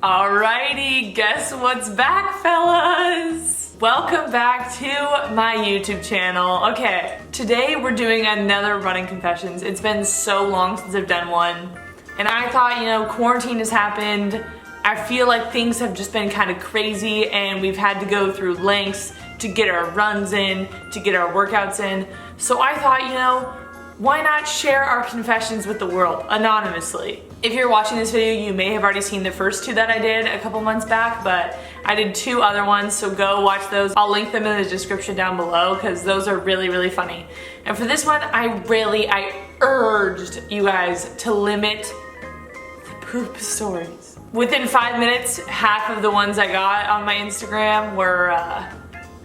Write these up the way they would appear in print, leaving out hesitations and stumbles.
Alrighty, guess what's back, fellas? Welcome back to my YouTube channel. Okay, today we're doing another running confessions. It's been so long since I've done one, and I thought, quarantine has happened. I feel like things have just been kind of crazy, and we've had to go through lengths to get our runs in, to get our workouts in. So I thought, why not share our confessions with the world anonymously? If you're watching this video, you may have already seen the first two that I did a couple months back, but I did two other ones, so go watch those. I'll link them in the description down below because those are really, really funny. And for this one, I urged you guys to limit the poop stories. Within 5 minutes, half of the ones I got on my Instagram were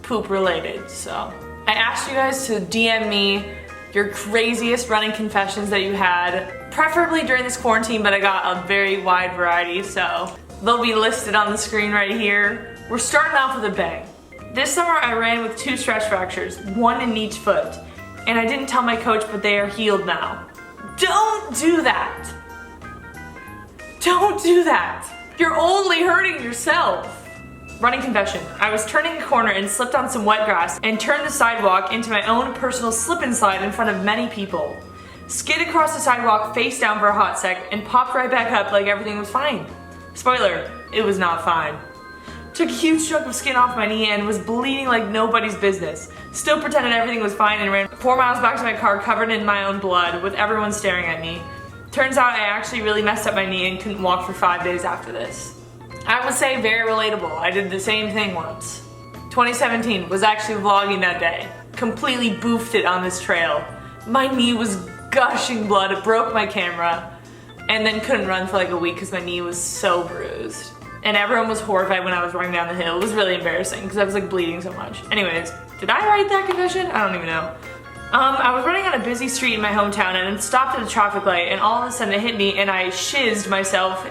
poop related. So I asked you guys to DM me your craziest running confessions that you had, preferably during this quarantine, but I got a very wide variety, so they'll be listed on the screen right here. We're starting off with a bang. This summer I ran with 2 stress fractures, one in each foot, and I didn't tell my coach, but they are healed now. Don't do that. Don't do that. You're only hurting yourself. Running confession. I was turning a corner and slipped on some wet grass and turned the sidewalk into my own personal slip and slide in front of many people. Skid across the sidewalk face down for a hot sec and popped right back up like everything was fine. Spoiler, it was not fine. Took a huge chunk of skin off my knee and was bleeding like nobody's business. Still pretended everything was fine and ran 4 miles back to my car covered in my own blood with everyone staring at me. Turns out I actually really messed up my knee and couldn't walk for 5 days after this. I would say very relatable. I did the same thing once. 2017, was actually vlogging that day. Completely boofed it on this trail. My knee was gushing blood, it broke my camera, and then couldn't run for like a week because my knee was so bruised. And everyone was horrified when I was running down the hill. It was really embarrassing because I was like bleeding so much. Anyways, did I write that confession? I don't even know. I was running on a busy street in my hometown and then stopped at a traffic light, and all of a sudden it hit me and I shizzed myself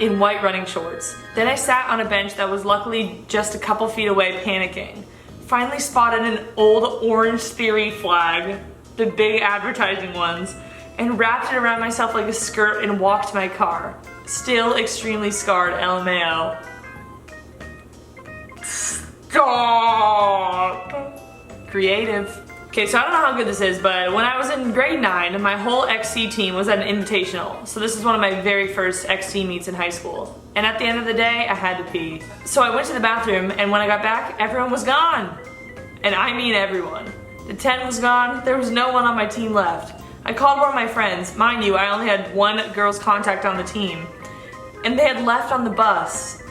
in white running shorts. Then I sat on a bench that was luckily just a couple feet away panicking. Finally spotted an old Orange Theory flag, the big advertising ones, and wrapped it around myself like a skirt and walked to my car. Still extremely scarred, LMAO. Stop! Creative. Okay, so I don't know how good this is, but when I was in grade 9, my whole XC team was at an invitational. So this is one of my very first XC meets in high school. And at the end of the day, I had to pee. So I went to the bathroom, and when I got back, everyone was gone. And I mean everyone. The tent was gone, there was no one on my team left. I called one of my friends. Mind you, I only had one girl's contact on the team. And they had left on the bus.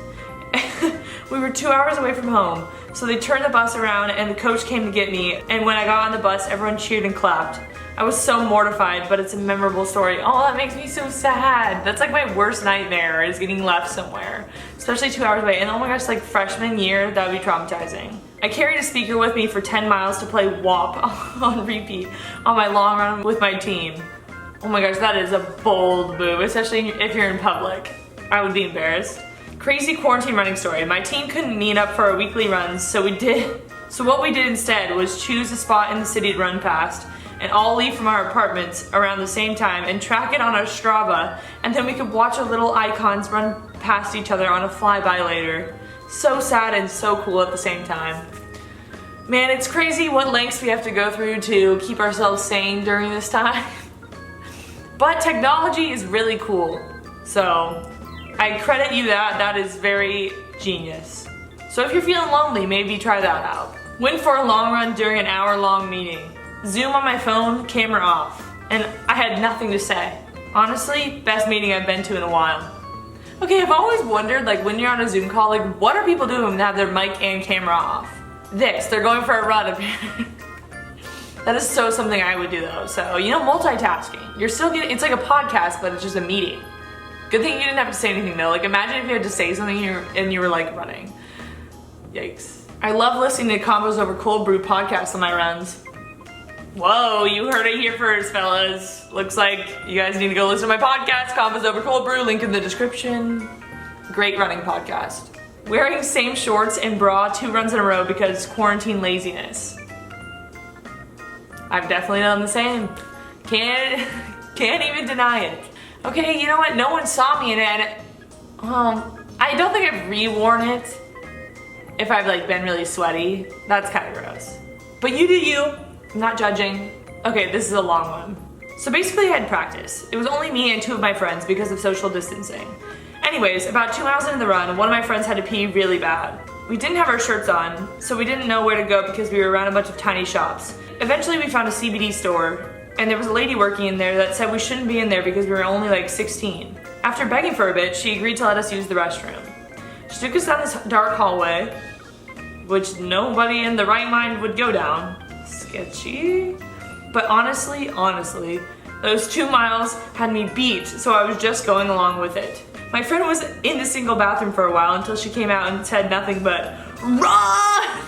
We were 2 hours away from home. So they turned the bus around and the coach came to get me, and when I got on the bus, everyone cheered and clapped. I was so mortified, but it's a memorable story. Oh, that makes me so sad. That's like my worst nightmare, is getting left somewhere, especially 2 hours away. And oh my gosh, like freshman year, that would be traumatizing. I carried a speaker with me for 10 miles to play WAP on repeat on my long run with my team. Oh my gosh, that is a bold move, especially if you're in public. I would be embarrassed. Crazy quarantine running story. My team couldn't meet up for our weekly runs, so what we did instead was choose a spot in the city to run past and all leave from our apartments around the same time and track it on our Strava, and then we could watch our little icons run past each other on a flyby later. So sad and so cool at the same time. Man, it's crazy what lengths we have to go through to keep ourselves sane during this time. But technology is really cool, so I credit you that is very genius. So if you're feeling lonely, maybe try that out. Went for a long run during an hour-long meeting. Zoom on my phone, camera off. And I had nothing to say. Honestly, best meeting I've been to in a while. Okay, I've always wondered, like when you're on a Zoom call, like what are people doing when they have their mic and camera off? They're going for a run. That is so something I would do though. So, multitasking. You're still getting, it's like a podcast, but it's just a meeting. Good thing you didn't have to say anything though. Like imagine if you had to say something and you were like running. Yikes. I love listening to Combos Over Cold Brew podcasts on my runs. Whoa, you heard it here first, fellas. Looks like you guys need to go listen to my podcast, Combos Over Cold Brew, link in the description. Great running podcast. Wearing same shorts and bra 2 runs in a row because quarantine laziness. I've definitely done the same. Can't even deny it. Okay, you know what? No one saw me in it. I I don't think I've reworn it if I've like been really sweaty. That's kind of gross. But you do you, I'm not judging. Okay, this is a long one. So basically I had practice. It was only me and 2 of my friends because of social distancing. Anyways, about 2 miles into the run, one of my friends had to pee really bad. We didn't have our shirts on, so we didn't know where to go because we were around a bunch of tiny shops. Eventually we found a CBD store, and there was a lady working in there that said we shouldn't be in there because we were only like 16. After begging for a bit, she agreed to let us use the restroom. She took us down this dark hallway, which nobody in the right mind would go down. Sketchy. But honestly, those 2 miles had me beat, so I was just going along with it. My friend was in the single bathroom for a while until she came out and said nothing but, "Run!"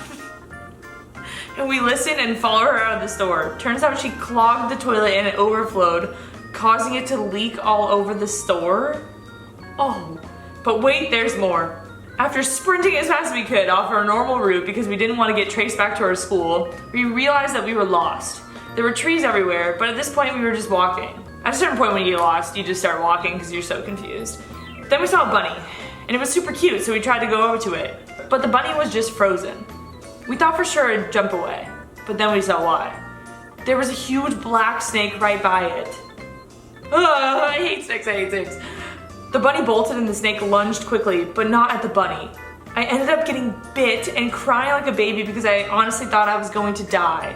And we listened and followed her out of the store. Turns out she clogged the toilet and it overflowed, causing it to leak all over the store. Oh, but wait, there's more. After sprinting as fast as we could off our normal route because we didn't want to get traced back to our school, we realized that we were lost. There were trees everywhere, but at this point we were just walking. At a certain point when you get lost, you just start walking because you're so confused. Then we saw a bunny, and it was super cute, so we tried to go over to it. But the bunny was just frozen. We thought for sure it'd jump away, but then we saw why. There was a huge black snake right by it. Oh, I hate snakes. The bunny bolted and the snake lunged quickly, but not at the bunny. I ended up getting bit and crying like a baby because I honestly thought I was going to die.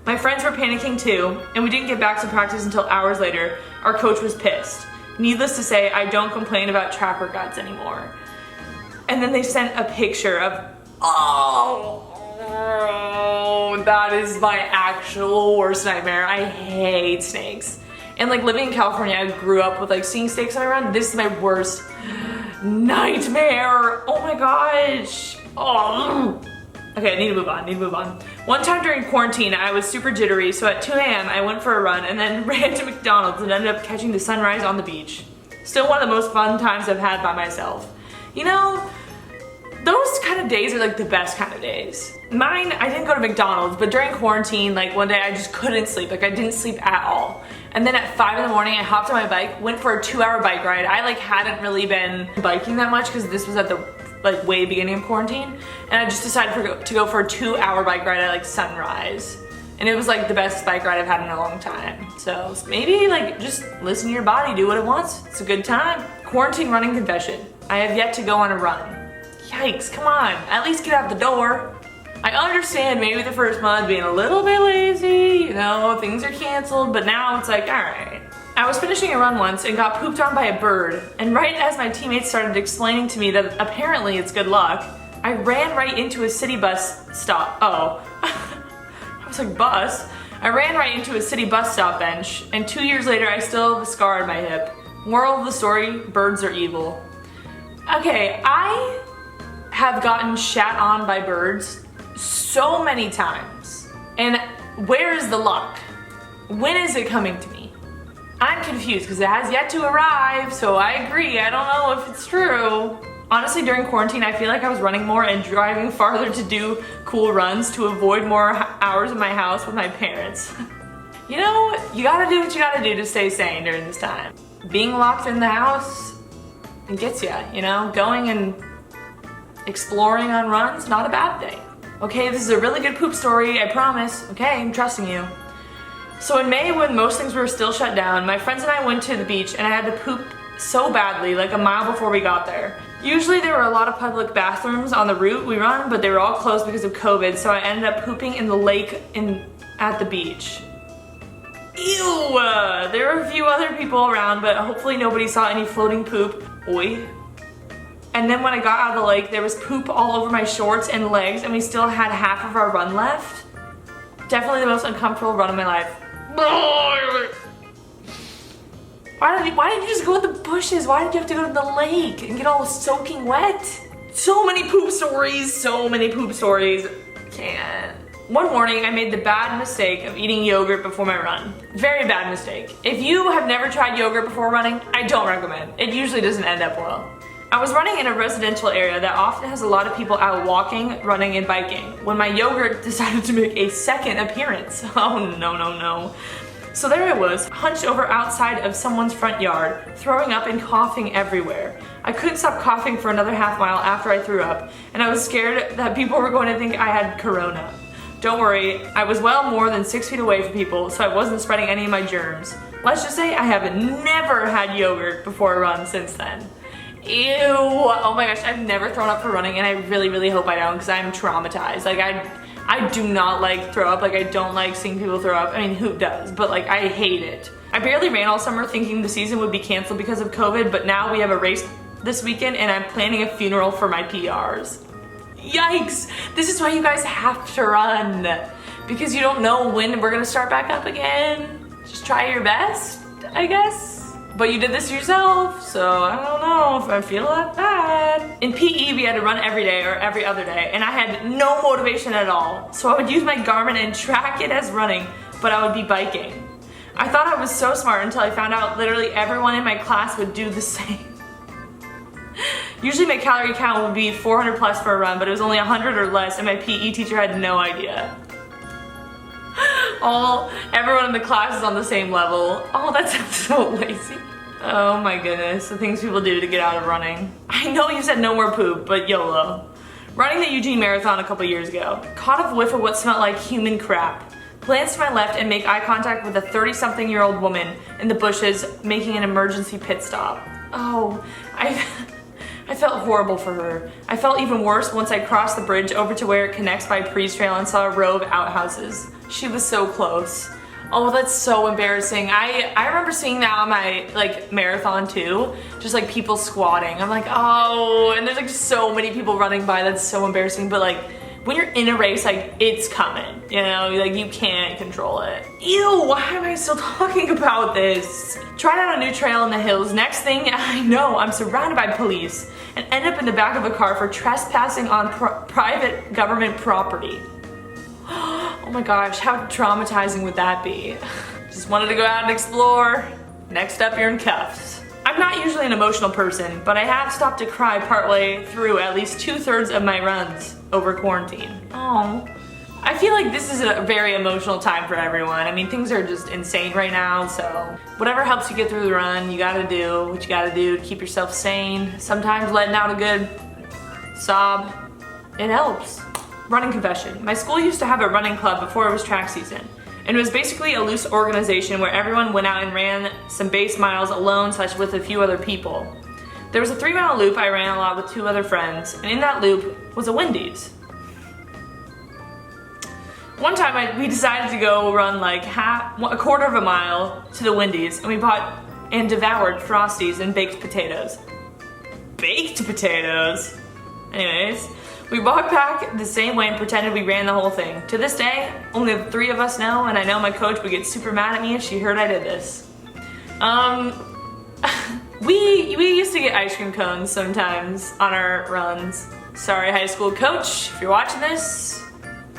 My friends were panicking too, and we didn't get back to practice until hours later. Our coach was pissed. Needless to say, I don't complain about trapper guts anymore. And then they sent a picture of, oh, that is my actual worst nightmare. I hate snakes. And like living in California, I grew up with like seeing snakes on my run. This is my worst nightmare. Oh my gosh. Oh. Okay, I need to move on. One time during quarantine, I was super jittery, so at 2 a.m. I went for a run and then ran to McDonald's and ended up catching the sunrise on the beach. Still one of the most fun times I've had by myself. You know, those kind of days are like the best kind of days. Mine, I didn't go to McDonald's, but during quarantine, like one day I just couldn't sleep. Like I didn't sleep at all. And then at 5 in the morning, I hopped on my bike, went for a 2-hour bike ride. I like hadn't really been biking that much because this was at the like way beginning of quarantine, and I just decided to go for a 2-hour bike ride at like sunrise, and it was like the best bike ride I've had in a long time. So maybe like just listen to your body, do what it wants. It's a good time. Quarantine running confession. I have yet to go on a run. Yikes, come on, at least get out the door. I understand maybe the first month being a little bit lazy, you know, things are canceled, but now it's like, all right. I was finishing a run once and got pooped on by a bird, and right as my teammates started explaining to me that apparently it's good luck, I ran right into a city bus stop. Oh, I was like, bus? I ran right into a city bus stop bench, and 2 years later I still have a scar on my hip. Moral of the story, birds are evil. Okay, I have gotten shat on by birds so many times, and where is the luck? When is it coming to me? I'm confused because it has yet to arrive, so I agree. I don't know if it's true. Honestly, during quarantine, I feel like I was running more and driving farther to do cool runs to avoid more hours in my house with my parents. You know, you gotta do what you gotta do to stay sane during this time. Being locked in the house, it gets you know? Going and exploring on runs, not a bad thing. Okay, this is a really good poop story, I promise. Okay, I'm trusting you. So in May, when most things were still shut down, my friends and I went to the beach and I had to poop so badly, like a mile before we got there. Usually there were a lot of public bathrooms on the route we run, but they were all closed because of COVID, so I ended up pooping in the lake at the beach. Ew! There were a few other people around, but hopefully nobody saw any floating poop. Oi. And then when I got out of the lake, there was poop all over my shorts and legs, and we still had half of our run left. Definitely the most uncomfortable run of my life. Why did you just go in the bushes? Why did you have to go to the lake and get all soaking wet? So many poop stories. Can't. One morning, I made the bad mistake of eating yogurt before my run. Very bad mistake. If you have never tried yogurt before running, I don't recommend. It usually doesn't end up well. I was running in a residential area that often has a lot of people out walking, running, and biking when my yogurt decided to make a second appearance. Oh no. So there I was, hunched over outside of someone's front yard, throwing up and coughing everywhere. I couldn't stop coughing for another half mile after I threw up, and I was scared that people were going to think I had corona. Don't worry, I was well more than 6 feet away from people, so I wasn't spreading any of my germs. Let's just say I have never had yogurt before a run since then. Ew, oh my gosh, I've never thrown up for running, and I really hope I don't, because I'm traumatized. Like, I do not like throw up. Like, I don't like seeing people throw up. I mean, who does? But like, I hate it. I barely ran all summer thinking the season would be canceled because of COVID, but now we have a race this weekend, and I'm planning a funeral for my PRs. Yikes! This is why you guys have to run, because you don't know when we're gonna start back up again. Just try your best, I guess. But you did this yourself, so I don't know if I feel that bad. In PE, we had to run every day or every other day, and I had no motivation at all. So I would use my Garmin and track it as running, but I would be biking. I thought I was so smart until I found out literally everyone in my class would do the same. Usually my calorie count would be 400 plus for a run, but it was only 100 or less, and my PE teacher had no idea. Everyone in the class is on the same level. Oh, that sounds so lazy. Oh my goodness, the things people do to get out of running. I know you said no more poop, but YOLO. Running the Eugene Marathon a couple years ago. Caught a whiff of what smelled like human crap. Glance to my left and make eye contact with a 30-something-year-old woman in the bushes making an emergency pit stop. Oh, I felt horrible for her. I felt even worse once I crossed the bridge over to where it connects by Preece Trail and saw a row of outhouses. She was so close. Oh, that's so embarrassing. I remember seeing that on my marathon too. Just like people squatting. I'm like, oh, and there's like so many people running by. That's so embarrassing. But like when you're in a race, like it's coming, you know, like you can't control it. Ew, why am I still talking about this? Tried out a new trail in the hills. Next thing I know, I'm surrounded by police and end up in the back of a car for trespassing on private government property. Oh my gosh, how traumatizing would that be? Just wanted to go out and explore. Next up, you're in cuffs. I'm not usually an emotional person, but I have stopped to cry partway through at least 2/3 of my runs over quarantine. Oh, I feel like this is a very emotional time for everyone. I mean, things are just insane right now, so whatever helps you get through the run, you gotta do what you gotta do to keep yourself sane. Sometimes letting out a good sob, it helps. Running confession. My school used to have a running club before it was track season. And it was basically a loose organization where everyone went out and ran some base miles alone / with a few other people. There was a 3-mile loop I ran a lot with 2 other friends, and in that loop was a Wendy's. One time we decided to go run like a quarter of a mile to the Wendy's, and we bought and devoured Frosties and baked potatoes. Baked potatoes? Anyways, we walked back the same way and pretended we ran the whole thing. To this day, only the 3 of us know, and I know my coach would get super mad at me if she heard I did this. We used to get ice cream cones sometimes on our runs. Sorry, high school coach, if you're watching this,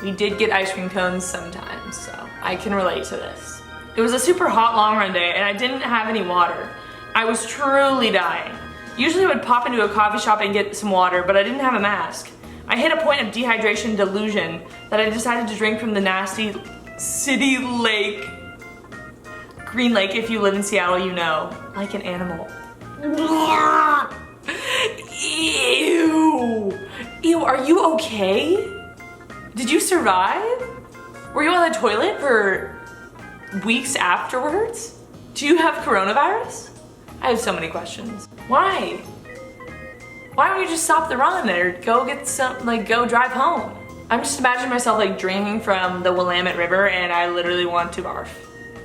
we did get ice cream cones sometimes, so I can relate to this. It was a super hot long run day, and I didn't have any water. I was truly dying. Usually I would pop into a coffee shop and get some water, but I didn't have a mask. I hit a point of dehydration delusion that I decided to drink from the nasty city lake. Green Lake, if you live in Seattle, you know. Like an animal. Ew! Ew, are you okay? Did you survive? Were you on the toilet for weeks afterwards? Do you have coronavirus? I have so many questions. Why? Why don't you just stop the run or go get some, go drive home? I'm just imagining myself drinking from the Willamette River and I literally want to barf.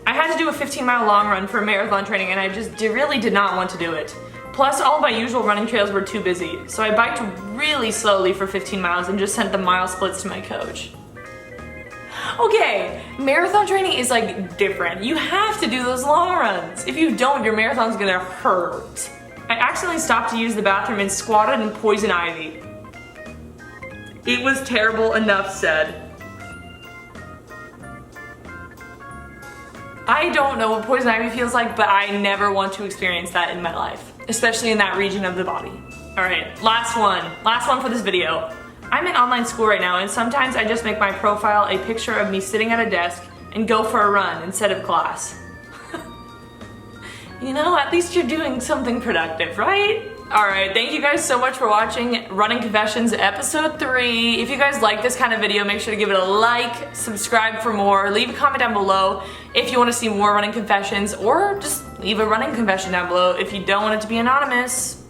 I had to do a 15-mile long run for marathon training and I just really did not want to do it. Plus all of my usual running trails were too busy, so I biked really slowly for 15 miles and just sent the mile splits to my coach. Okay, marathon training is different. You have to do those long runs. If you don't, your marathon's gonna hurt. I accidentally stopped to use the bathroom and squatted in poison ivy. It was terrible, enough said. I don't know what poison ivy feels like, but I never want to experience that in my life, especially in that region of the body. All right, last one for this video. I'm in online school right now, and sometimes I just make my profile a picture of me sitting at a desk and go for a run instead of class. you know, at least you're doing something productive, right? Alright, thank you guys so much for watching Running Confessions episode 3. If you guys like this kind of video, make sure to give it a like, subscribe for more, leave a comment down below if you want to see more running confessions, or just leave a running confession down below if you don't want it to be anonymous.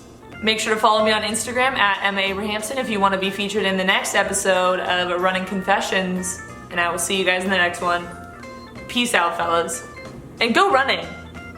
Make sure to follow me on Instagram at Emma Abrahamson if you want to be featured in the next episode of Running Confessions. And I will see you guys in the next one. Peace out, fellas. And go running!